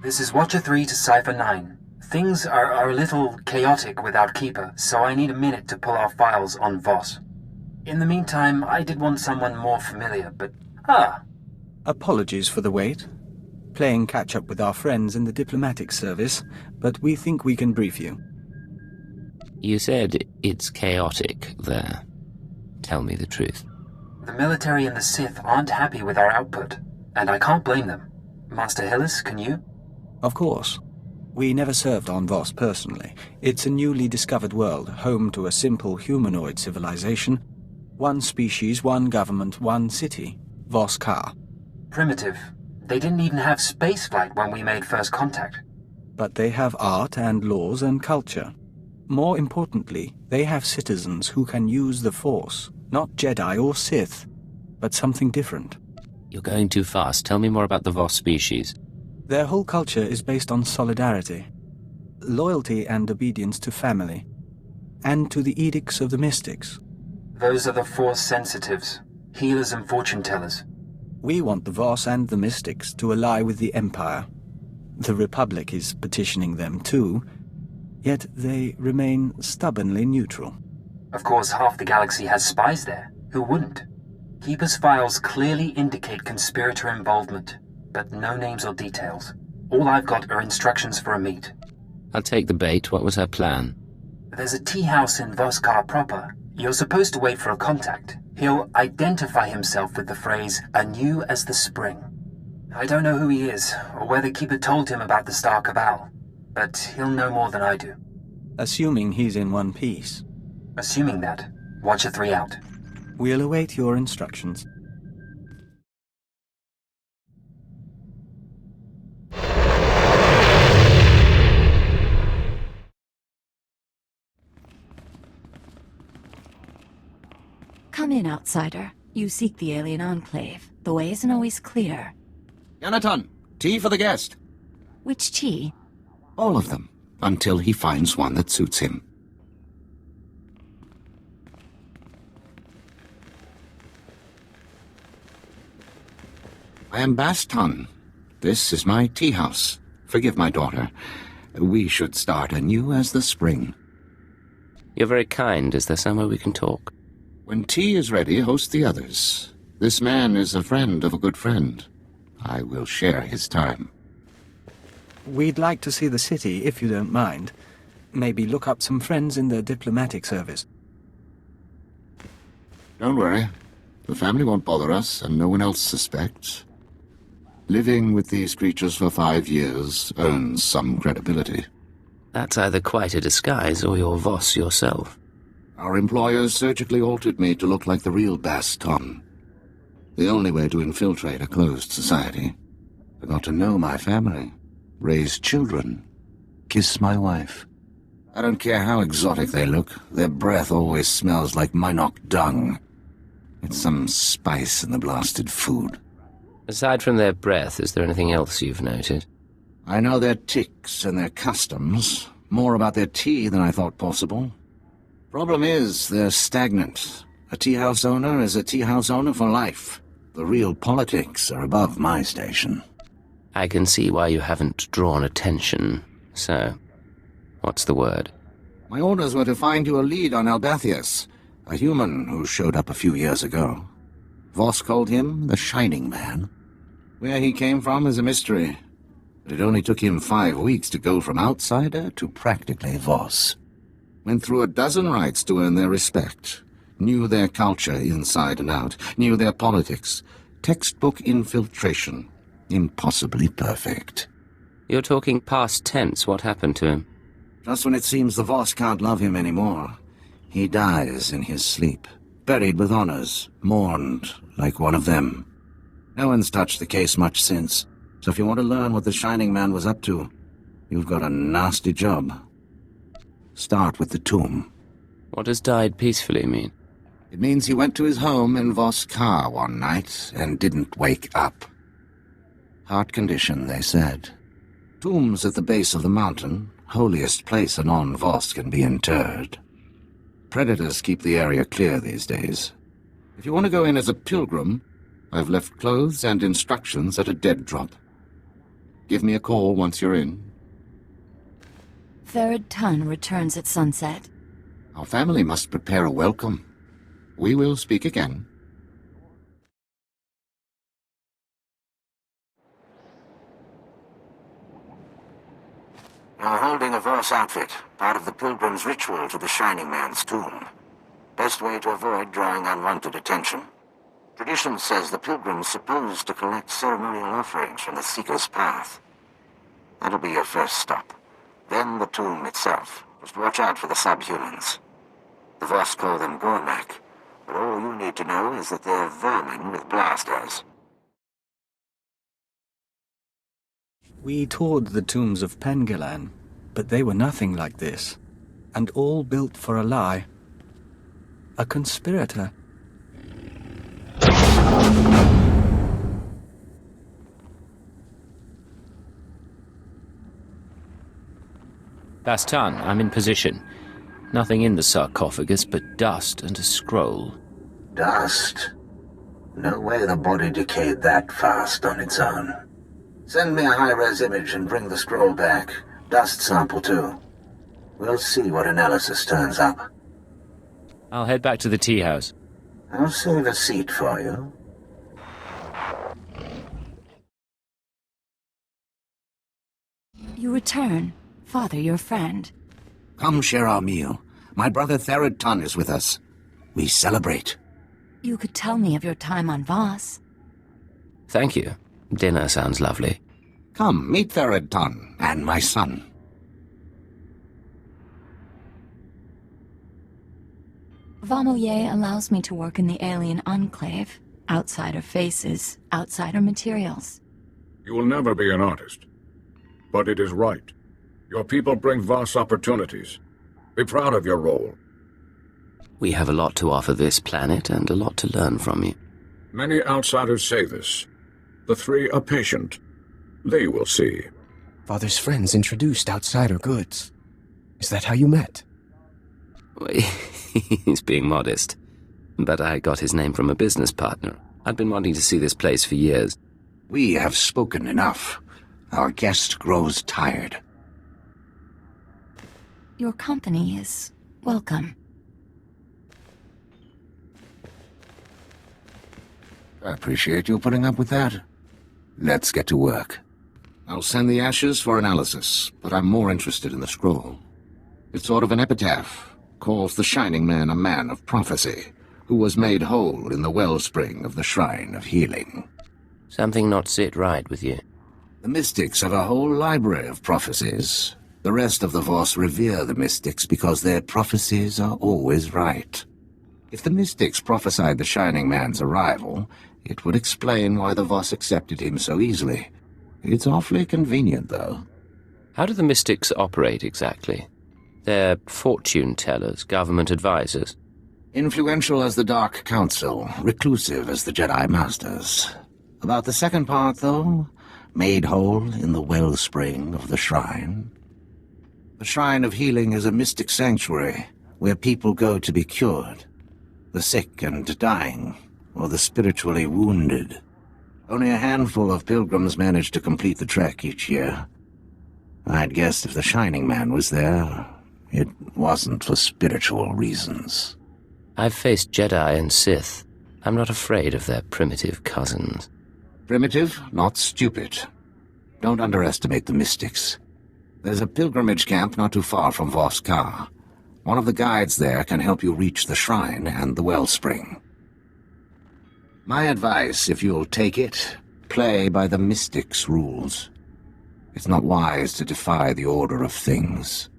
This is Watcher 3 to Cipher 9. Things are a little chaotic without Keeper, so I need a minute to pull our files on Voss. In the meantime, I did want someone more familiar, but... Apologies for the wait. Playing catch-up with our friends in the diplomatic service, but we think we can brief you. You said it's chaotic there. Tell me the truth. The military and the Sith aren't happy with our output, and I can't blame them. Master Hillis, can you? Of course. We never served on Voss personally. It's a newly discovered world, home to a simple humanoid civilization. One species, one government, one city. Voss Ka. Primitive. They didn't even have spaceflight when we made first contact. But they have art and laws and culture. More importantly, they have citizens who can use the Force. Not Jedi or Sith, but something different. You're going too fast. Tell me more about the Voss species. Their whole culture is based on solidarity, loyalty and obedience to family, and to the edicts of the mystics. Those are the Force sensitives, healers and fortune tellers. We want the Voss and the mystics to ally with the Empire. The Republic is petitioning them too, yet they remain stubbornly neutral. Of course, half the galaxy has spies there. Who wouldn't? Keeper's files clearly indicate conspirator involvement, but no names or details. All I've got are instructions for a meet. I'll take the bait. What was her plan? There's a tea house in Voskar proper. You're supposed to wait for a contact. He'll identify himself with the phrase, anew as the spring. I don't know who he is, or whether Keeper told him about the Star Cabal, but he'll know more than I do. Assuming he's in one piece. Assuming that, Watcher 3 out. We'll await your instructions. Come in, outsider. You seek the alien enclave. The way isn't always clear. Yanaton, tea for the guest. Which tea? All of them, until he finds one that suits him. I am Baston. This is my tea house. Forgive my daughter. We should start anew as the spring. You're very kind. Is there somewhere we can talk? When tea is ready, host the others. This man is a friend of a good friend. I will share his time. We'd like to see the city, if you don't mind. Maybe look up some friends in the diplomatic service. Don't worry. The family won't bother us, and no one else suspects. Living with these creatures for 5 years earns some credibility. That's either quite a disguise or you're Voss yourself. Our employers surgically altered me to look like the real Baston. The only way to infiltrate a closed society. I got to know my family, raise children, kiss my wife. I don't care how exotic they look, their breath always smells like Minok dung. It's some spice in the blasted food. Aside from their breath, is there anything else you've noted? I know their tics and their customs, more about their tea than I thought possible. Problem is, they're stagnant. A tea house owner is a tea house owner for life. The real politics are above my station. I can see why you haven't drawn attention. So, what's the word? My orders were to find you a lead on Albathius, a human who showed up a few years ago. Voss called him the Shining Man. Where he came from is a mystery, but it only took him 5 weeks to go from outsider to practically Voss. Went through a dozen rites to earn their respect, knew their culture inside and out, knew their politics. Textbook infiltration. Impossibly perfect. You're talking past tense. What happened to him? Just when it seems the Voss can't love him anymore, he dies in his sleep, buried with honors, mourned like one of them. No one's touched the case much since, so if you want to learn what the Shining Man was up to, you've got a nasty job. Start with the tomb. What does died peacefully mean? It means he went to his home in Voskar one night and didn't wake up. Heart condition, they said. Tombs at the base of the mountain, holiest place a non-Voss can be interred. Predators keep the area clear these days. If you want to go in as a pilgrim, I've left clothes and instructions at a dead drop. Give me a call once you're in. Third Ton returns at sunset. Our family must prepare a welcome. We will speak again. You're holding a Voss outfit, part of the pilgrim's ritual to the Shining Man's tomb. Best way to avoid drawing unwanted attention. Tradition says the pilgrim's supposed to collect ceremonial offerings from the Seeker's path. That'll be your first stop. Then the tomb itself. Just watch out for the subhumans. The Voss call them Gormak, but all you need to know is that they're vermin with blasters. We toured the tombs of Pengelan, but they were nothing like this. And all built for a lie. A conspirator. Bastan, I'm in position. Nothing in the sarcophagus but dust and a scroll. Dust? No way the body decayed that fast on its own. Send me a high-res image and bring the scroll back. Dust sample, too. We'll see what analysis turns up. I'll head back to the tea house. I'll save a seat for you. You return. Father, your friend. Come share our meal. My brother Third Ton is with us. We celebrate. You could tell me of your time on Voss. Thank you. Dinner sounds lovely. Come, meet Third Ton and my son. Vamoye allows me to work in the alien enclave. Outsider faces, outsider materials. You will never be an artist. But it is right. Your people bring vast opportunities. Be proud of your role. We have a lot to offer this planet and a lot to learn from you. Many outsiders say this. The three are patient. They will see. Father's friends introduced outsider goods. Is that how you met? He's being modest. But I got his name from a business partner. I'd been wanting to see this place for years. We have spoken enough. Our guest grows tired. Your company is welcome. I appreciate you putting up with that. Let's get to work. I'll send the ashes for analysis, but I'm more interested in the scroll. It's sort of an epitaph. Calls the Shining Man a man of prophecy, who was made whole in the wellspring of the Shrine of Healing. Something not sit right with you. The mystics have a whole library of prophecies. The rest of the Voss revere the mystics because their prophecies are always right. If the mystics prophesied the Shining Man's arrival, it would explain why the Voss accepted him so easily. It's awfully convenient, though. How do the mystics operate exactly? They're fortune-tellers, government advisors. Influential as the Dark Council, reclusive as the Jedi Masters. About the second part, though, made whole in the wellspring of the Shrine. The Shrine of Healing is a mystic sanctuary where people go to be cured. The sick and dying, or the spiritually wounded. Only a handful of pilgrims manage to complete the trek each year. I'd guess if the Shining Man was there, it wasn't for spiritual reasons. I've faced Jedi and Sith. I'm not afraid of their primitive cousins. Primitive, not stupid. Don't underestimate the mystics. There's a pilgrimage camp not too far from Voss-Ka. One of the guides there can help you reach the shrine and the wellspring. My advice, if you'll take it, play by the mystics' rules. It's not wise to defy the order of things.